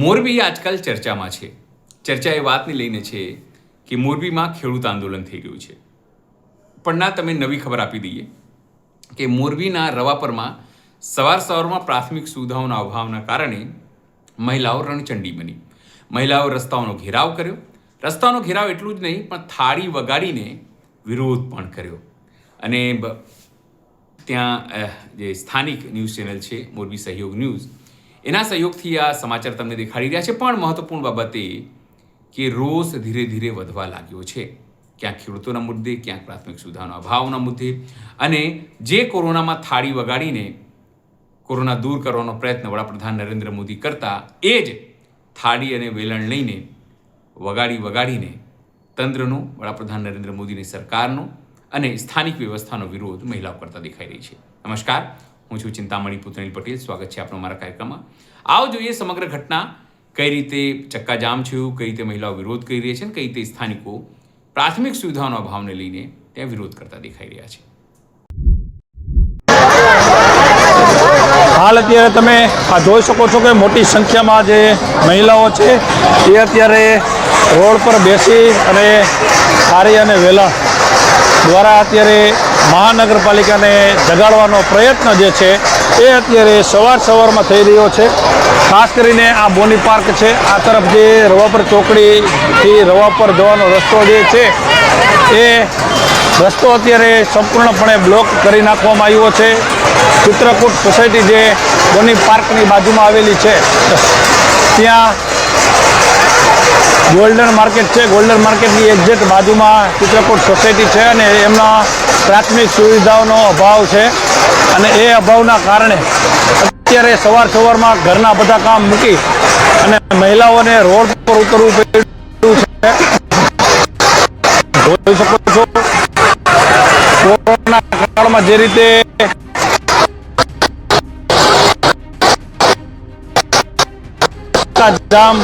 મોરબી આજકાલ ચર્ચામાં છે. ચર્ચા એ વાતને લઈને છે કે મોરબીમાં ખેડૂત આંદોલન થઈ રહ્યું છે. પણ ના તમે નવી ખબર આપી દઈએ કે મોરબીના રવાપરમાં સવારમાં પ્રાથમિક સુવિધાઓના અભાવના કારણે મહિલાઓ રણચંડી બની. મહિલાઓ રસ્તાઓનો ઘેરાવ કર્યો. રસ્તાનો ઘેરાવ એટલું જ નહીં પણ થાળી વગાડીને વિરોધ પણ કર્યો. અને ત્યાં જે સ્થાનિક ન્યૂઝ ચેનલ છે મોરબી સહયોગ ન્યૂઝ, એના સહયોગથી આ સમાચાર તમને દેખાડી રહ્યા છે. પણ મહત્વપૂર્ણ બાબત એ કે રોષ ધીરે ધીરે વધવા લાગ્યો છે. ક્યાંક ખેડૂતોના મુદ્દે, ક્યાંક પ્રાથમિક સુવિધાના અભાવના મુદ્દે, અને જે કોરોનામાં થાળી વગાડીને કોરોના દૂર કરવાનો પ્રયત્ન વડાપ્રધાન નરેન્દ્ર મોદી કરતા, એ જ થાળી અને વેલણ લઈને વગાડીને તંત્રનો, વડાપ્રધાન નરેન્દ્ર મોદીની સરકારનો અને સ્થાનિક વ્યવસ્થાનો વિરોધ મહિલાઓ કરતા દેખાઈ રહી છે. નમસ્કાર, હું છું ચિંતામણી પુતનેલ પટેલ. સ્વાગત છે આપણો મારા કાર્યક્રમમાં. આવો જોઈએ સમગ્ર ઘટના, કઈ રીતે ચક્કાજામ થયું, કઈ રીતે મહિલાઓ વિરોધ કરી રહી છે અને કઈ રીતે સ્થાનિકો પ્રાથમિક સુવિધાઓના અભાવને લઈને ત્યાં વિરોધ કરતા દેખાઈ રહ્યા છે. હાલ અત્યારે તમે આ જોઈ શકો છો કે મોટી સંખ્યામાં જે મહિલાઓ છે એ અત્યારે રોડ પર બેસી અને થાળી અને વેલણ દ્વારા અત્યારે મહાનગરપાલિકાને જગાડવાનો પ્રયત્ન જે છે એ અત્યારે સવારમાં થઈ રહ્યો છે. ખાસ કરીને આ બોની પાર્ક છે, આ તરફ જે રવાપર ચોકડીથી રવાપર જવાનો રસ્તો જે છે એ રસ્તો અત્યારે સંપૂર્ણપણે બ્લોક કરી નાખવામાં આવ્યો છે. ચિત્રકૂટ સોસાયટી જે બોની પાર્કની બાજુમાં આવેલી છે ત્યાં ગોલ્ડન માર્કેટ છે. ગોલ્ડન માર્કેટની એક્ઝેક્ટ બાજુમાં ચિત્રકૂટ સોસાયટી છે અને એમના પ્રાથમિક સુવિધાઓનો અભાવ છે. અને એ અભાવના કારણે અત્યારે સવારમાં ઘરના બધા કામ મૂકી અને મહિલાઓને રોડ પર ઉતરવું પડ્યું છે. જોઈ શકો છો કોરોના કાળમાં જે રીતે જામ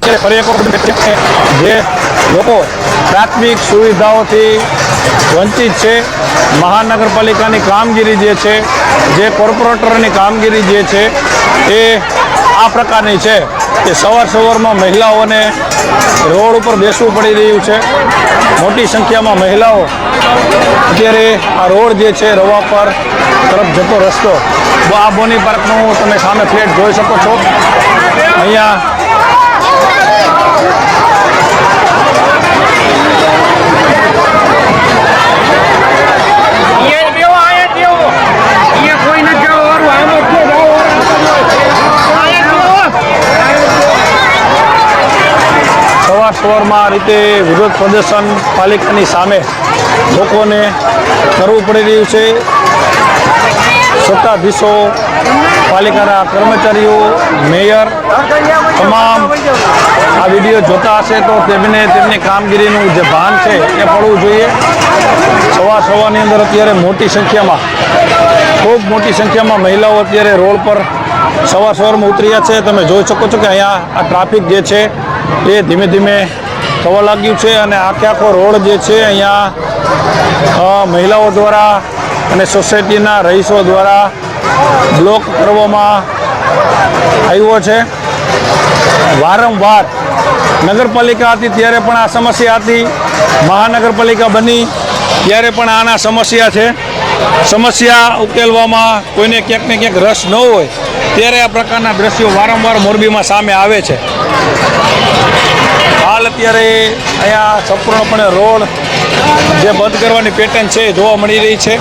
જે લોકો પ્રાથમિક સુવિધાઓથી વંચિત છે, મહાનગરપાલિકાની કામગીરી જે છે, જે કોર્પોરેટરની કામગીરી જે છે એ આ પ્રકારની છે કે સવારમાં મહિલાઓને રોડ ઉપર બેસવું પડી રહ્યું છે. મોટી સંખ્યામાં મહિલાઓ અત્યારે આ રોડ જે છે રવાપર તરફ જતો રસ્તો, આ બોની પાર્કનું તમે સામે ફ્લેટ જોઈ શકો છો. અહીંયા સવારમાં આ રીતે વિરોધ પ્રદર્શન પાલિકાની સામે લોકોને કરવું પડી રહ્યું છે. સત્તાધીશો, પાલિકાના કર્મચારીઓ, મેયર તમામ આ વિડીયો જોતા હશે તો તેમની કામગીરીનું જે ભાન છે એ પડવું જોઈએ. સવારની અંદર અત્યારે ખૂબ મોટી સંખ્યામાં મહિલાઓ અત્યારે રોડ પર સવારમાં ઉતર્યા છે. તમે જોઈ શકો છો કે અહીંયા આ ટ્રાફિક જે છે એ ધીમે ધીમે થવા લાગ્યું છે અને આખો રોડ જે છે અહીંયા મહિલાઓ દ્વારા અને સોસાયટીના રહીશો દ્વારા બ્લોક કરવામાં આવ્યો છે. વારંવાર નગરપાલિકા હતી ત્યારે પણ આ સમસ્યા હતી, મહાનગરપાલિકા બની ત્યારે પણ આના સમસ્યા છે. સમસ્યા ઉકેલવામાં કોઈને ક્યાંક ને ક્યાંક રસ ન હોય ત્યારે આ પ્રકારના દ્રશ્યો વારંવાર મોરબીમાં સામે આવે છે. હાલ અત્યારે અહીંયા સંપૂર્ણપણે રોડ જે બંધ કરવાની પેટર્ન છે જોવા મળી રહી છે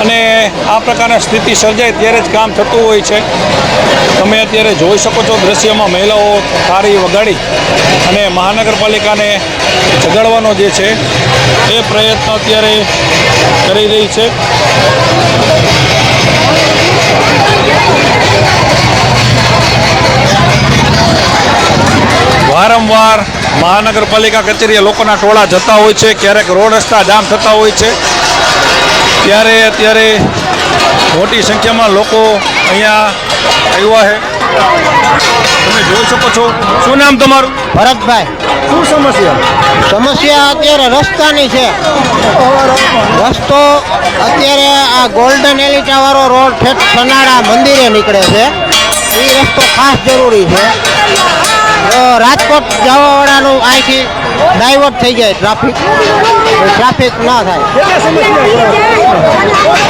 અને આ પ્રકારની સ્થિતિ સર્જાય ત્યારે જ કામ થતું હોય છે. તમે અત્યારે જોઈ શકો છો દ્રશ્યમાં મહિલાઓ થાળી વગાડી અને મહાનગરપાલિકાને જગાડવાનો જે છે એ પ્રયત્ન અત્યારે કરી રહી છે. વારંવાર મહાનગરપાલિકા કચેરીએ લોકોના ટોળા જતા હોય છે, ક્યારેક રોડ રસ્તા જામ થતા હોય છે ત્યારે અત્યારે મોટી સંખ્યામાં લોકો અહીંયા આવ્યા છે. તમે જોઈ શકો છો. શું નામ તમારું? ભરતભાઈ. શું સમસ્યા અત્યારે રસ્તાની છે. રસ્તો અત્યારે આ ગોલ્ડન એલિટા વાળો રોડ ઠેઠ સનાડા મંદિરે નીકળે છે એ રસ્તો ખાસ જરૂરી છે. તો રાજકોટ જવાવાળાનું અહીંથી ડાયવર્ટ થઈ જાય ટ્રાફિક ના થાય.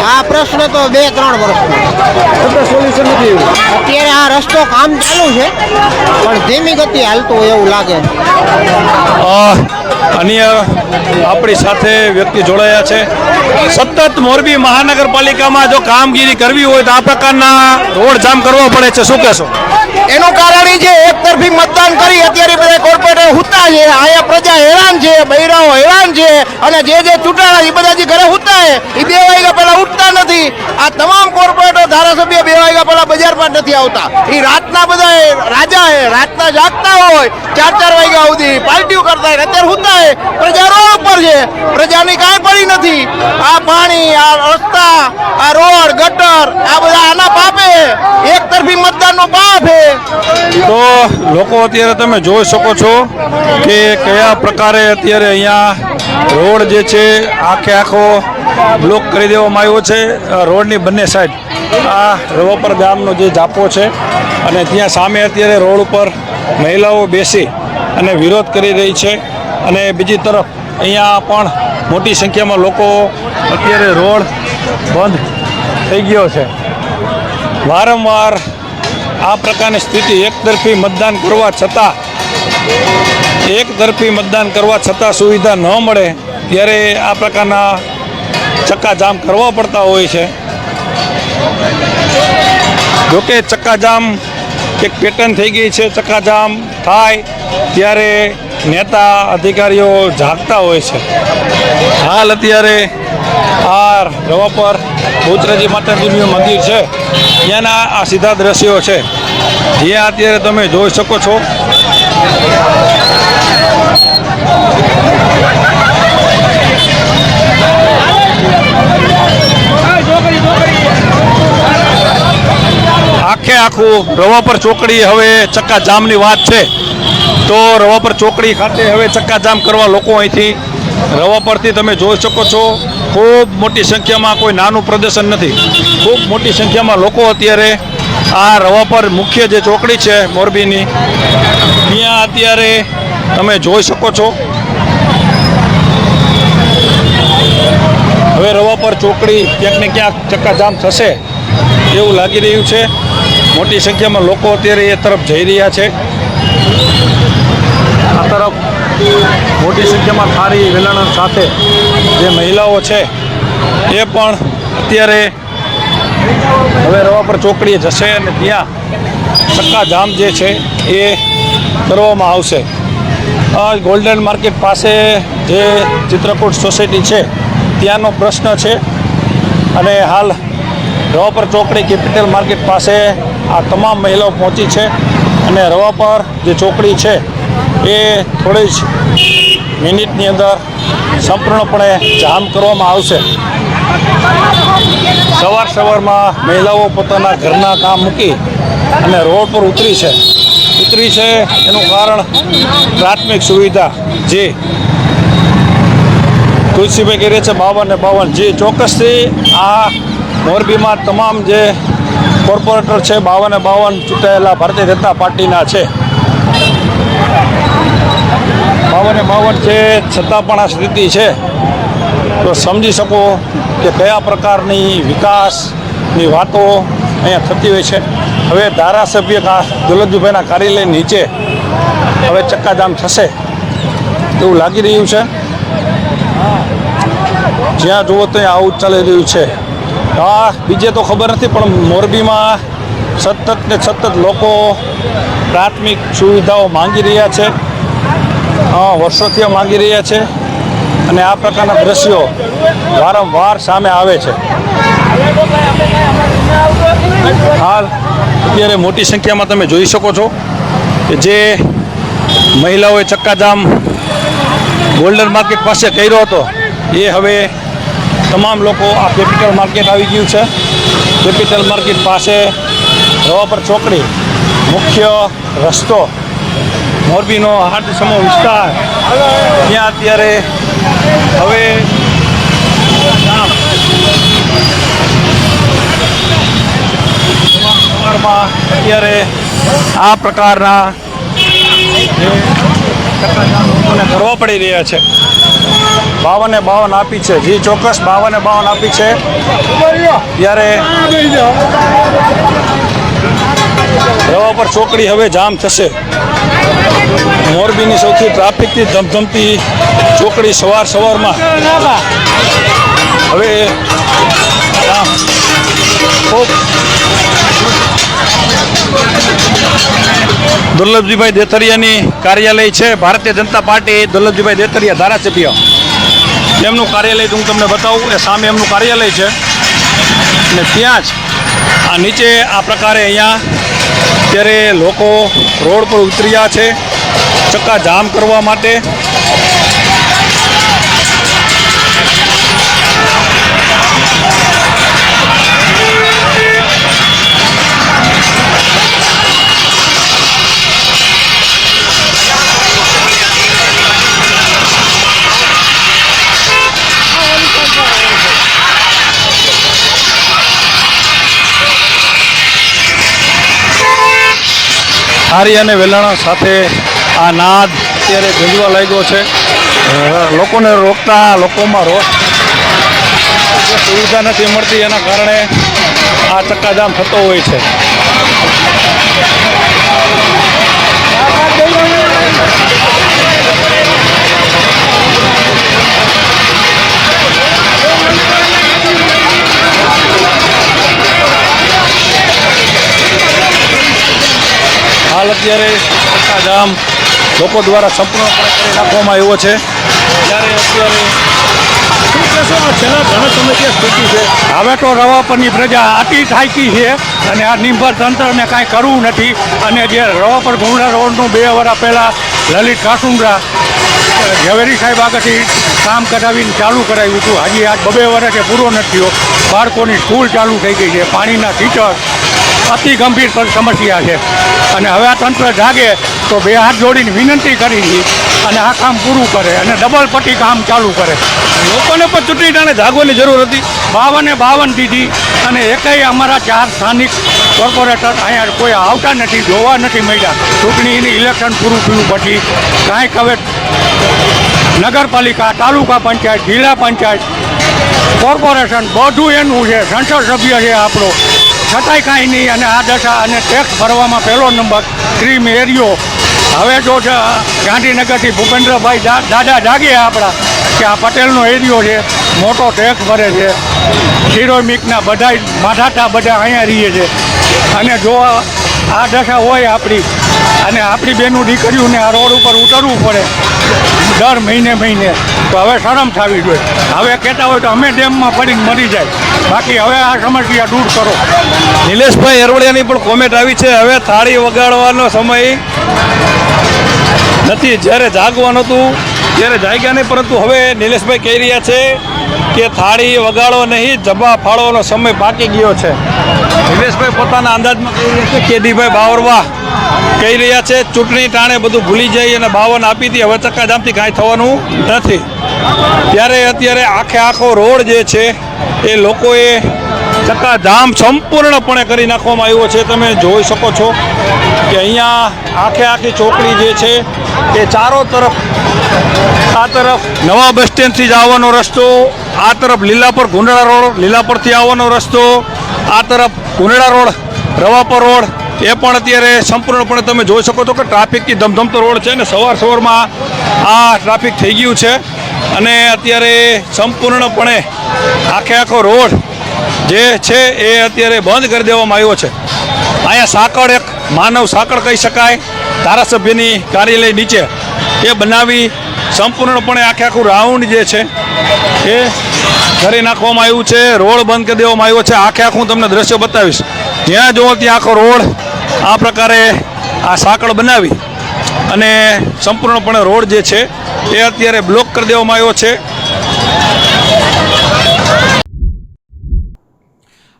આ પ્રશ્ન તો 2-3 વર્ષનો. સોલ્યુશન નથી એવું. અત્યારે આ રસ્તો કામ ચાલુ છે પણ ધીમી ગતિ હાલતું હોય એવું લાગે. અન્ય આપણી સાથે વ્યક્તિ જોડાયા છે. સતત મોરબી મહાનગરપાલિકામાં જો કામગીરી કરવી હોય તો આ પ્રકારના રોડ જામ કરવો પડે છે, શું કહેશો? એનું કારણ એ છે એક તરફી મતદાન કરી અત્યારે બધા કોર્પોરેટર હુતા છે, અહીંયા પ્રજા હેરાન છે, બૈરાઓ હેરાન છે, અને જે ચૂંટાણા એ બધા જે ઘરે હુતા છે એ 2 વાગ્યા પહેલા ઉઠતા નથી. આ તમામ કોર્પોરેટર ધારાસભ્ય 2 વાગ્યા પહેલા બજારમાં જ નથી આવતા. એ રાતના બધા રાજા છે, રાતના જાગતા હોય 4-4 વાગ્યા સુધી પાર્ટીઓ કરતા હોય, અત્યારે હુતા છે. પ્રજા રોડ ઉપર છે, પ્રજાની કાંઈ પડી નથી. આ પાણી, આ રસ્તા, આ રોડ ગટર આ બધા આના પાપે એક તરફી મતદાનનો પાપ છે. તો લોકો અત્યારે તમે જોઈ શકો છો કે કયા પ્રકારે અત્યારે અહીંયા રોડ જે છે આખો બ્લોક કરી દેવામાં આવ્યો છે. રોડની બંને સાઈડ આ રવાપર ગામનો જે જાપો છે અને ત્યાં સામે અત્યારે રોડ ઉપર મહિલાઓ બેસી અને વિરોધ કરી રહી છે. અને બીજી તરફ અહીંયા પણ મોટી સંખ્યામાં લોકો અત્યારે રોડ બંધ થઈ ગયો છે. વારંવાર આ પ્રકારની સ્થિતિ એકતરફી મતદાન કરવા છતાં સુવિધા ન મળે ત્યારે આ પ્રકારના ચક્કાજામ કરવા પડતા હોય છે. જોકે ચક્કાજામ એક પેટર્ન થઈ ગઈ છે. ચક્કાજામ થાય ત્યારે નેતા અધિકારીઓ જાગતા હોય છે. હાલ અત્યારે આ રવાપર બહુચરાજી માતાજીનું મંદિર છે ત્યાંના આ સીધા દ્રશ્યો છે જ્યાં અત્યારે તમે જોઈ શકો છો. આખું રવાપર ચોકડી હવે ચક્કાજામની વાત છે તો રવાપર ચોકડી ખાતે હવે ચક્કાજામ કરવા લોકો અહીંથી રવાપરથી તમે જોઈ શકો છો ખૂબ મોટી સંખ્યામાં, કોઈ નાનું પ્રદર્શન નથી, ખૂબ મોટી સંખ્યામાં લોકો અત્યારે આ રવાપર મુખ્ય જે ચોકડી છે મોરબીની ત્યાં અત્યારે તમે જોઈ શકો છો. હવે રવાપર ચોકડી ક્યાંક ને ક્યાંક ચક્કાજામ થશે એવું લાગી રહ્યું છે. મોટી સંખ્યામાં લોકો અત્યારે એ તરફ જઈ રહ્યા છે. આ તરફ મોટી સંખ્યામાં થાળી વેલણ સાથે જે મહિલાઓ છે એ પણ અત્યારે હવે રવાપર ચોકડીએ જશે અને ત્યાં ચક્કાજામ જે છે એ કરવામાં આવશે. ગોલ્ડન માર્કેટ પાસે જે ચિત્રકૂટ સોસાયટી છે ત્યાંનો પ્રશ્ન છે અને હાલ રવાપર ચોકડી કેપિટલ માર્કેટ પાસે આ તમામ મહિલાઓ પહોંચી છે અને રવાપર જે ચોકડી છે એ થોડી જ મિનિટની અંદર સંપૂર્ણપણે જામ કરવામાં આવશે. સવારમાં મહિલાઓ પોતાના ઘરના કામ મૂકી અને રોડ પર ઉતરી છે એનું કારણ પ્રાથમિક સુવિધા જે તુલસીભાઈ કહી રહ્યા છે 52 જે ચોક્કસથી આ મોરબીમાં તમામ જે કોર્પોરેટર છે 52 ચૂંટાયેલા ભારતીય જનતા પાર્ટીના છે. 52 છે છતાં પણ આ સ્થિતિ છે તો સમજી શકો કે કયા પ્રકારની વિકાસની વાતો અહીંયા થતી હોય છે. હવે ધારાસભ્ય દુલતજીભાઈના કાર્યાલય નીચે હવે ચક્કાજામ થશે એવું લાગી રહ્યું છે. જ્યાં જુઓ ત્યાં આવું જ ચાલી રહ્યું છે. બીજે તો ખબર નથી પણ મોરબીમાં સતત લોકો પ્રાથમિક સુવિધાઓ માંગી રહ્યા છે, વર્ષોથી માંગી રહ્યા છે અને આ પ્રકારના દ્રશ્યો વારંવાર સામે આવે છે. હાલ અત્યારે મોટી સંખ્યામાં તમે જોઈ શકો છો કે જે મહિલાઓએ ચક્કાજામ ગોલ્ડન માર્કેટ પાસે કર્યો હતો એ હવે તમામ લોકો આ કેપિટલ માર્કેટ આવી ગયું છે. કેપિટલ માર્કેટ પાસે રવાપર ચોકડી મુખ્ય રસ્તો મોરબીનો હાટસમો વિસ્તાર ત્યાં અત્યારે હવે વિસ્તારમાં અત્યારે આ પ્રકારના જે ચક્કાજામ લોકોને કરવા પડી રહ્યા છે. 52 આપી છે, જી ચોક્કસ 52 આપી છે. ત્યારે રવા પર ચોકડી હવે જામ થશે. મોરબીની સૌથી ટ્રાફિકથી ધમધમતી ચોકડી સવારમાં હવે ખૂબ દુર્લભજીભાઈ દેથરિયાની કાર્યાલય છે. ભારતીય જનતા પાર્ટી દુર્લભજીભાઈ દેથરિયા ધારાસભ્ય એમનું કાર્યાલય હું તમને બતાવું. એ સામે એમનું કાર્યાલય છે અને ત્યાં જ આ નીચે આ પ્રકારે અહીંયા અત્યારે લોકો રોડ પર ઉતર્યા છે ચક્કા જામ કરવા માટે. હારી અને વેલણ સાથે આ નાદ અત્યારે ગુંજવા લાગ્યો છે. લોકોને રોકતા લોકોમાં રોષ, સુવિધા નથી મળતી એના કારણે આ ચક્કાજામ થતો હોય છે. હાલ અત્યારે ચક્કાજામ લોકો દ્વારા સંપૂર્ણપણે કરી નાખવામાં આવ્યો છે. ત્યારે અત્યારે શું કહેશો, છેલ્લા ઘણા સમયથી સ્થિતિ છે? હવે તો રવા પરની પ્રજા અતિ થાકી છે અને આ નિર્ભર તંત્રને કાંઈ કરવું નથી. અને જે રવા પર ગુંડા રોડનું 2 વર્ષ પહેલાં લલિત કાસુંદ્રા ઝવેરી સાહેબ આગળથી કામ કરાવીને ચાલુ કરાવ્યું હતું. હજી આજ 2 વર્ષે પૂરો નથી થયો. બાળકોની સ્કૂલ ચાલુ થઈ ગઈ છે. પાણીના ટીચર અતિ ગંભીર સમસ્યા છે અને હવે આ તંત્ર જાગે તો 2 હાથ જોડીને વિનંતી કરી છે અને આ કામ પૂરું કરે અને ડબલ પટ્ટી કામ ચાલુ કરે. લોકોને પણ ચૂંટણી ટાણે જાગવાની જરૂર હતી. 52 દીધી અને એકેય અમારા 4 સ્થાનિક કોર્પોરેટર અહીંયા કોઈ આવતા નથી, જોવા નથી મળ્યા. ચૂંટણીની ઇલેક્શન પૂરું થયું પછી કાંઈક હવે નગરપાલિકા, તાલુકા પંચાયત, જિલ્લા પંચાયત, કોર્પોરેશન બધું એનું છે. સંસદ સભ્ય છે આપણો, છતાંય કાંઈ નહીં. અને આ દશા અને ટેક્સ ભરવામાં પહેલો નંબર ક્રીમ એરિયો. હવે જો ગાંધીનગરથી ભૂપેન્દ્રભાઈ દાદા જાગે આપણા કે આ પટેલનો એરિયો છે, મોટો ટેક્સ ભરે છે. સિરોમિકના બધા માધાતા બધા અહીંયા રહીએ છે. અને જો આ દશા હોય આપણી અને આપણી બેનું દીકરીઓને આ રોડ ઉપર ઉતરવું પડે દર મહિને તો હવે શરમ થવી જોઈએ. હવે કહેતા હોય તો અમે ડેમમાં પડીને મરી જાય. બાકી હવે આ સમસ્યા દૂર કરો. નિલેશભાઈ એરવડિયાની પણ કોમેન્ટ આવી છે, હવે થાળી વગાડવાનો સમય નથી. જ્યારે જાગવાનું હતું ત્યારે જાગ્યા નહીં, પરંતુ હવે નિલેશભાઈ કહી રહ્યા છે કે થાળી વગાડો નહીં, જબા ફાળવાનો સમય પાકી ગયો છે. નિલેશભાઈ પોતાના અંદાજમાં કહી રહ્યા છે. કેદીભાઈ બાવરવા કહી રહ્યા છે ચૂંટણી ટાણે બધું ભૂલી જાય અને 52 આપી હતી, હવે ચક્કાજામથી કાંઈ થવાનું નથી. ત્યારે અત્યારે આખો રોડ જે છે એ લોકોએ ચક્કાજામ સંપૂર્ણપણે કરી નાખવામાં આવ્યો છે. તમે જોઈ શકો છો કે અહીંયા આખી ચોકડી જે છે એ ચારો તરફ, આ તરફ નવા બસ સ્ટેન્ડથી જ આવવાનો રસ્તો, આ તરફ લીલાપર ગુંડળા રોડ, લીલાપરથી આવવાનો રસ્તો, આ તરફ ગુંડળા રોડ, રવાપર રોડ, એ પણ અત્યારે સંપૂર્ણપણે તમે જોઈ શકો છો કે ટ્રાફિકથી ધમધમતો રોડ છે અને સવારમાં આ ટ્રાફિક થઈ ગયું છે. અને અત્યારે સંપૂર્ણપણે આખો રોડ જે છે એ અત્યારે બંધ કરી દેવામાં આવ્યો છે. અહીંયા સાંકળ, એક માનવ સાંકળ કહી શકાય, ધારાસભ્યની કાર્યાલય નીચે એ બનાવી સંપૂર્ણપણે આખું રાઉન્ડ જે છે એ કરી નાખવામાં આવ્યું છે. રોડ બંધ કરી દેવામાં આવ્યો છે. આખું તમને દ્રશ્ય બતાવીશ. જ્યાં જુઓ ત્યાં આખો રોડ આ પ્રકારે આ સાંકળ બનાવી અને સંપૂર્ણપણે રોડ જે છે એ અત્યારે બ્લોક કરી દેવામાં આવ્યો છે.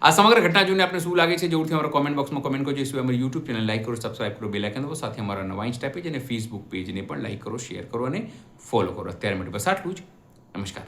આ સમગ્ર ઘટના જોઈને આપને શું લાગે છે જરૂરથી અમારા કોમેન્ટ બોક્સમાં કોમેન્ટ કરજો. શું અમારી યુટ્યુબ ચેનલ લાઈક કરો, સબસ્ક્રાઇબ કરો, બેલ આઇકન દબાવો, સાથે અમારા નવા ઇન્સ્ટા પેજ અને ફેસબુક પેજને પણ લાઈક કરો, શેર કરો અને ફોલો કરો. અત્યારે માટે બસ આટલું જ. નમસ્કાર.